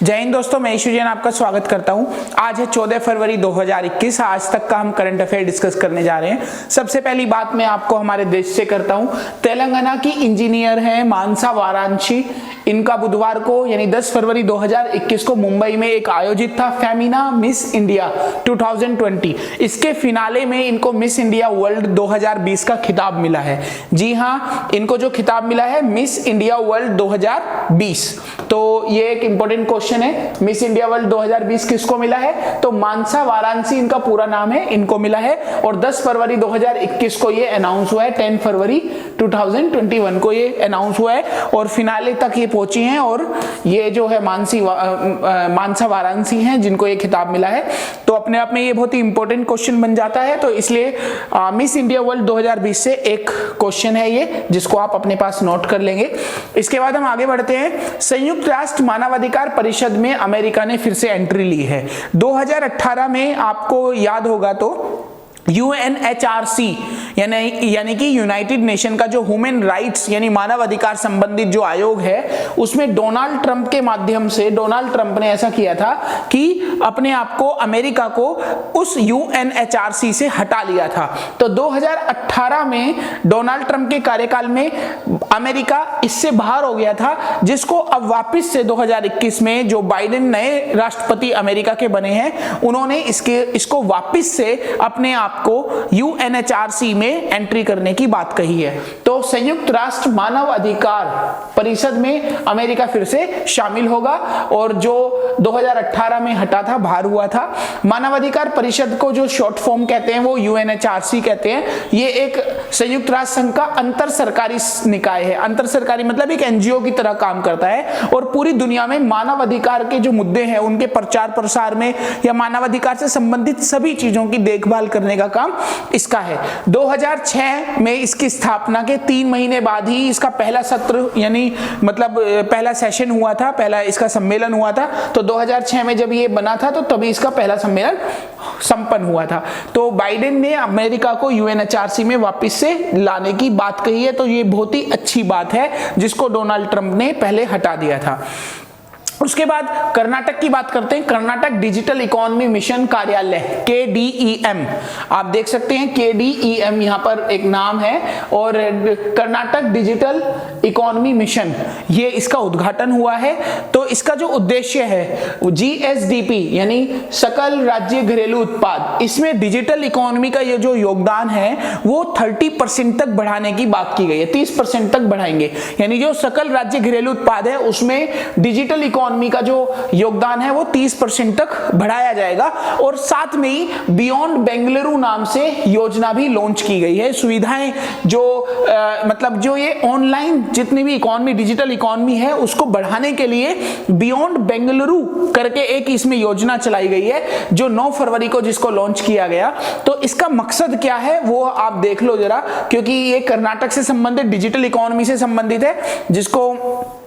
जय हिंद दोस्तों, मैं ईशु जैन आपका स्वागत करता हूं। आज है 14 फरवरी 2021। आज तक का हम करंट अफेयर डिस्कस करने जा रहे हैं। सबसे पहली बात मैं आपको हमारे देश से करता हूं। तेलंगाना की इंजीनियर हैं मानसा वाराणसी। इनका बुधवार को यानी 10 फरवरी 2021 को मुंबई में एक आयोजित था फेमिना मिस इंडिया 2020। इसके फिनाले में इनको मिस इंडिया वर्ल्ड 2020 का खिताब मिला है। जी हाँ, इनको जो खिताब मिला है मिस इंडिया वर्ल्ड 2020। तो ये एक इंपॉर्टेंट क्वेश्चन है, मिस इंडिया वर्ल्ड 2020 किसको मिला है? तो मानसा वाराणसी इनका पूरा नाम है, इनको मिला है। और 10 फरवरी 2021 को ये अनाउंस हुआ है, 10 फरवरी 2021 को ये अनाउंस हुआ है और फिनाले तक ये पहुंची हैं। और ये जो है मानसा वाराणसी हैं जिनको ये खिताब मिला है। तो अपने आप में ये बहुत ही इंपॉर्टेंट क्वेश्चन बन जाता है। तो इसलिए मिस इंडिया वर्ल्ड 2020 से एक क्वेश्चन है ये, जिसको आप अपने पास नोट कर लेंगे। इसके बाद हम आगे बढ़ते हैं। संयुक्त राष्ट्र मानवाधिकार परिषद में अमेरिका ने फिर से एंट्री ली है। 2018 में आपको याद होगा तो UNHRC यानी कि यूनाइटेड नेशन का जो ह्यूमन राइट्स यानी मानव अधिकार संबंधित जो आयोग है, उसमें डोनाल्ड ट्रंप के माध्यम से डोनाल्ड ट्रंप ने ऐसा किया था कि अपने आप को अमेरिका को उस UNHRC से हटा लिया था। तो 2018 में डोनाल्ड ट्रंप के कार्यकाल में अमेरिका इससे बाहर हो गया था, जिसको अब वापस से 2021 में जो बाइडेन नए राष्ट्रपति अमेरिका के बने हैं, उन्होंने इसको वापस से अपने आप को UNHRC में एंट्री करने की बात कही है। तो संयुक्त राष्ट्र मानव अधिकार परिषद में अमेरिका फिर से शामिल होगा और जो 2018 में हटा था, बाहर हुआ था। मानव अधिकार परिषद को जो शॉर्ट फॉर्म कहते हैं वो UNHRC कहते हैं। ये एक संयुक्त राष्ट्र संघ का अंतर सरकारी निकाय है। अंतर सरकारी मतलब एक NGO की तरह काम करता है और पूरी दुनिया में मानव अधिकार के जो मुद्दे हैं उनके प्रचार प्रसार में या मानव अधिकार से संबंधित सभी चीजों की देखभाल करने का काम इसका है। 2006 में इसकी स्थापना के 3 महीने बाद ही इसका पहला सत्र यानी मतलब पहला सेशन हुआ था, पहला इसका सम्मेलन हुआ था। तो 2006 में जब ये बना था तो तभी इसका पहला सम्मेलन संपन्न हुआ था। तो बाइडेन ने अमेरिका को UNHRC में वापस से लाने की बात कही है। तो ये बहुत ही अच्छी बात है जिसको डोनाल्ड ट्रंप ने पहले हटा दिया था। उसके बाद कर्नाटक की बात करते हैं। कर्नाटक डिजिटल इकोनॉमी मिशन कार्यालय KDEM, आप देख सकते हैं KDEM यहाँ पर एक नाम है और कर्नाटक डिजिटल इकोनॉमी मिशन, ये इसका उद्घाटन हुआ है। तो इसका जो उद्देश्य है GSDP यानी सकल राज्य घरेलू उत्पाद, इसमें डिजिटल इकोनॉमी का ये जो योगदान है वो 30% तक बढ़ाने की बात की गई है। 30% तक बढ़ाएंगे, यानी जो सकल राज्य घरेलू उत्पाद है उसमें डिजिटल इकोनॉमी का जो योगदान है वो 30% तक बढ़ाया जाएगा। और साथ में ही बियॉन्ड बेंगलुरु नाम से योजना भी लॉन्च की गई है। सुविधाएं जो मतलब जो ये ऑनलाइन जितनी भी इकोनॉमी डिजिटल इकोनॉमी है उसको बढ़ाने के लिए बियॉन्ड बेंगलुरु करके एक इसमें योजना चलाई गई है जो 9 फरवरी को जिसको लॉन्च किया गया। तो इसका मकसद क्या है वो आप देख लो जरा, क्योंकि ये कर्नाटक से संबंधित डिजिटल इकोनॉमी से संबंधित है जिसको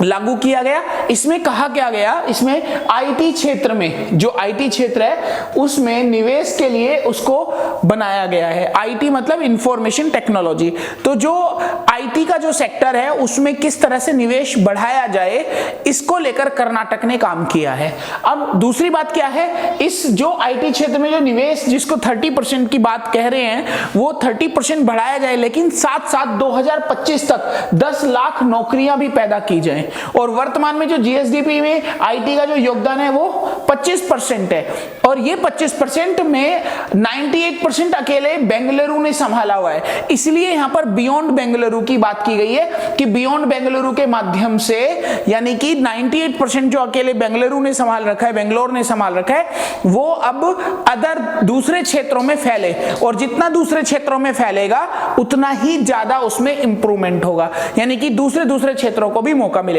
लागू किया गया। इसमें कहा क्या गया, इसमें IT क्षेत्र में जो IT क्षेत्र है उसमें निवेश के लिए उसको बनाया गया है। IT मतलब इंफॉर्मेशन टेक्नोलॉजी। तो जो IT का जो सेक्टर है उसमें किस तरह से निवेश बढ़ाया जाए, इसको लेकर कर्नाटक ने काम किया है। अब दूसरी बात क्या है, इस जो IT क्षेत्र में जो निवेश जिसको 30% की बात कह रहे हैं वो 30% बढ़ाया जाए, लेकिन साथ साथ 2025 तक 10 लाख नौकरियां भी पैदा की जाए। और वर्तमान में जो GSDP में IT का जो योगदान है वो 25% है और ये 25% में 98% अकेले बेंगलुरु ने संभाला हुआ है। इसलिए यहां पर बियॉन्ड बेंगलुरु की बात की गई है कि बियॉन्ड बेंगलुरु के माध्यम से यानी कि 98% जो अकेले बेंगलुरु ने संभाल रखा है, बेंगलोर ने संभाल रखा है, वो अब अदर दूसरे क्षेत्रों में फैले और जितना दूसरे क्षेत्रों में फैलेगा उतना ही ज्यादा उसमें इंप्रूवमेंट होगा, यानी कि दूसरे क्षेत्रों को भी मौका मिलेगा।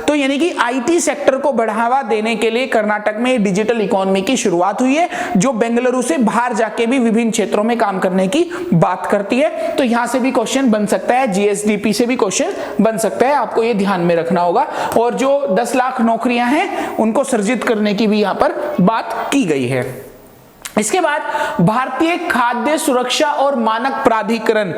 तो यानी कि IT सेक्टर को बढ़ावा देने के लिए कर्नाटक में डिजिटल इकोनॉमी की शुरुआत हुई है जो बेंगलुरु से बाहर जाके भी विभिन्न क्षेत्रों में काम करने की बात करती है। तो यहां से भी क्वेश्चन बन सकता है, GSDP से भी क्वेश्चन बन सकता है, आपको ये ध्यान में रखना होगा। और जो 10 लाख नौकरियां हैं उनको सृजित करने की भी यहां पर बात की गई है। इसके बाद भारतीय खाद्य सुरक्षा और मानक प्राधिकरण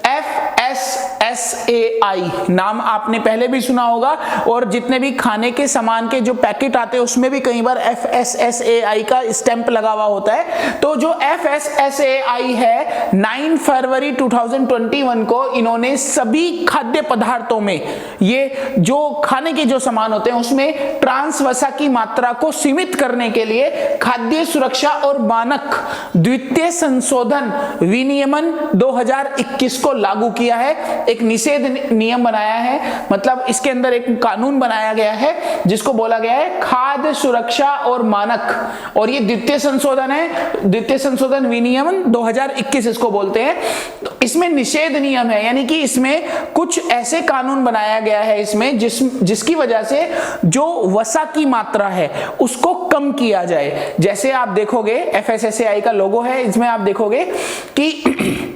FSSAI FSSAI नाम आपने पहले भी सुना होगा, और जितने भी खाने के सामान के जो पैकेट आते हैं उसमें भी कई बार FSSAI का स्टैंप लगा हुआ होता है। तो जो FSSAI है 9 फरवरी 2021 को इन्होंने सभी खाद्य पदार्थों में, ये जो खाने के जो सामान होते हैं उसमें ट्रांस वसा की मात्रा को सीमित करने के लिए खाद्य सुरक्षा और मानक द्वितीय संशोधन विनियमन 2021 को लागू किया है। एक निषेध नियम बनाया है, मतलब इसके अंदर एक कानून बनाया गया है जिसको बोला गया है खाद्य सुरक्षा और मानक, और ये द्वितीय संशोधन है, द्वितीय संशोधन विनियमन 2021 इसको बोलते हैं। तो इसमें निषेध नियम है, यानी कि इसमें कुछ ऐसे कानून बनाया गया है इसमें जिसकी वजह से जो वसा की मात्रा है उसको कम किया जाए। जैसे आप देखोगे FSSAI का लोगो है, इसमें आप देखोगे कि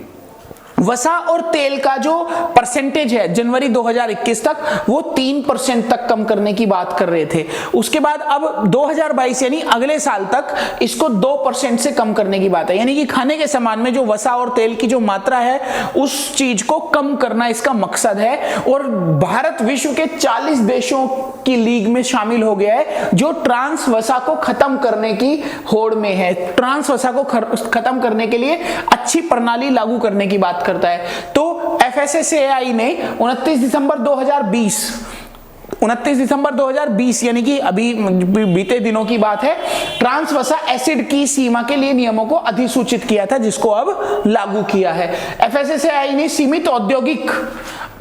वसा और तेल का जो परसेंटेज है जनवरी 2021 तक वो 3% तक कम करने की बात कर रहे थे। उसके बाद अब 2022 यानी अगले साल तक इसको 2% से कम करने की बात है, यानी कि खाने के सामान में जो वसा और तेल की जो मात्रा है उस चीज को कम करना इसका मकसद है। और भारत विश्व के 40 देशों की लीग में शामिल हो गया है जो ट्रांस वसा को खत्म करने की होड़ में है, ट्रांस वसा को खत्म करने के लिए अच्छी प्रणाली लागू करने की बात करता है। तो FSSAI ने 29 दिसंबर 2020 यानी कि अभी बीते दिनों की बात है, ट्रांस वसा एसिड की सीमा के लिए नियमों को अधिसूचित किया था जिसको अब लागू किया है। FSSAI ने सीमित औद्योगिक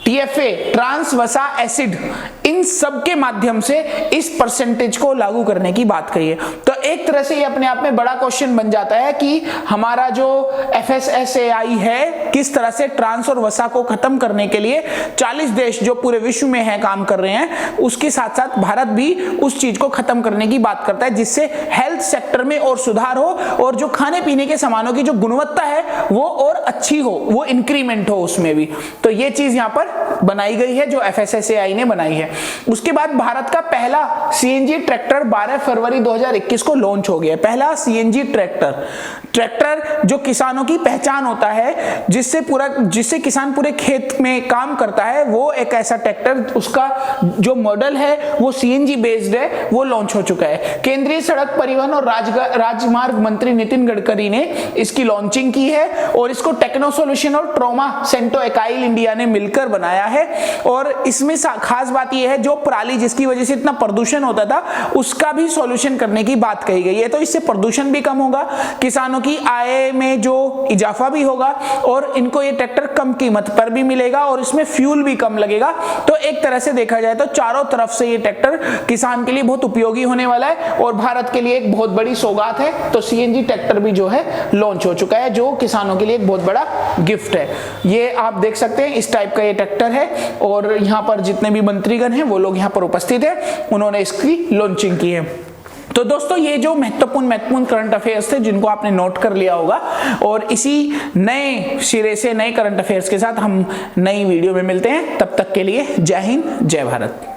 TFA ट्रांस वसा एसिड इन सब के माध्यम से इस परसेंटेज को लागू करने की बात कही है। तो एक तरह से ये अपने आप में बड़ा क्वेश्चन बन जाता है कि हमारा जो FSSAI है किस तरह से ट्रांस और वसा को खत्म करने के लिए 40 देश जो पूरे विश्व में है काम कर रहे हैं, उसके साथ साथ भारत भी उस चीज को खत्म करने की बात करता है जिससे हेल्थ सेक्टर में और सुधार हो और जो खाने पीने के सामानों की जो गुणवत्ता है वो और अच्छी हो, वो इंक्रीमेंट हो उसमें भी। तो ये चीज यहाँ पर बनाई गई है जो FSSAI ने बनाई है। उसके बाद भारत का पहला CNG ट्रैक्टर 12 फरवरी 2021 को लॉन्च हो गया। पहला CNG ट्रैक्टर जो किसानों की पहचान होता है, जिससे किसान पूरे खेत में काम करता है, वो एक ऐसा ट्रैक्टर, उसका जो मॉडल है वो CNG बेस्ड है, वो लॉन्च हो चुका है। केंद्रीय सड़क परिवहन और राजमार्ग मंत्री नितिन गडकरी ने इसकी लॉन्चिंग की है और इसको टेक्नो सॉल्यूशन और ट्रोमा सेंटो इकाइल इंडिया ने मिलकर बनाया है। और इसमें खास बात यह है जो पराली जिसकी वजह से इतना प्रदूषण होता था उसका भी सॉल्यूशन करने की बात कही गई है। तो इससे प्रदूषण भी कम होगा, किसानों की आय में जो इजाफा भी होगा और इनको ये ट्रैक्टर कम कीमत पर भी मिलेगा और इसमें फ्यूल भी कम लगेगा। तो एक तरह से देखा जाए तो चारों तरफ से ये ट्रैक्टर किसान के लिए बहुत उपयोगी होने वाला है और भारत के लिए एक बहुत बड़ी सौगात है। तो CNG ट्रैक्टर भी जो है लॉन्च हो चुका है जो किसानों के लिए एक बहुत बड़ा गिफ्ट है। ये आप देख सकते हैं इस टाइप का ये ट्रैक्टर है और यहाँ पर जितने भी मंत्रीगण हैं वो लोग यहाँ पर उपस्थित हैं, उन्होंने इसकी लॉन्चिंग की है। तो दोस्तों ये जो महत्वपूर्ण करंट अफेयर्स थे जिनको आपने नोट कर लिया होगा, और इसी नए सिरे से नए करंट अफेयर्स के साथ हम नई वीडियो में मिलते हैं। तब तक के लिए जय हिंद, जय भारत।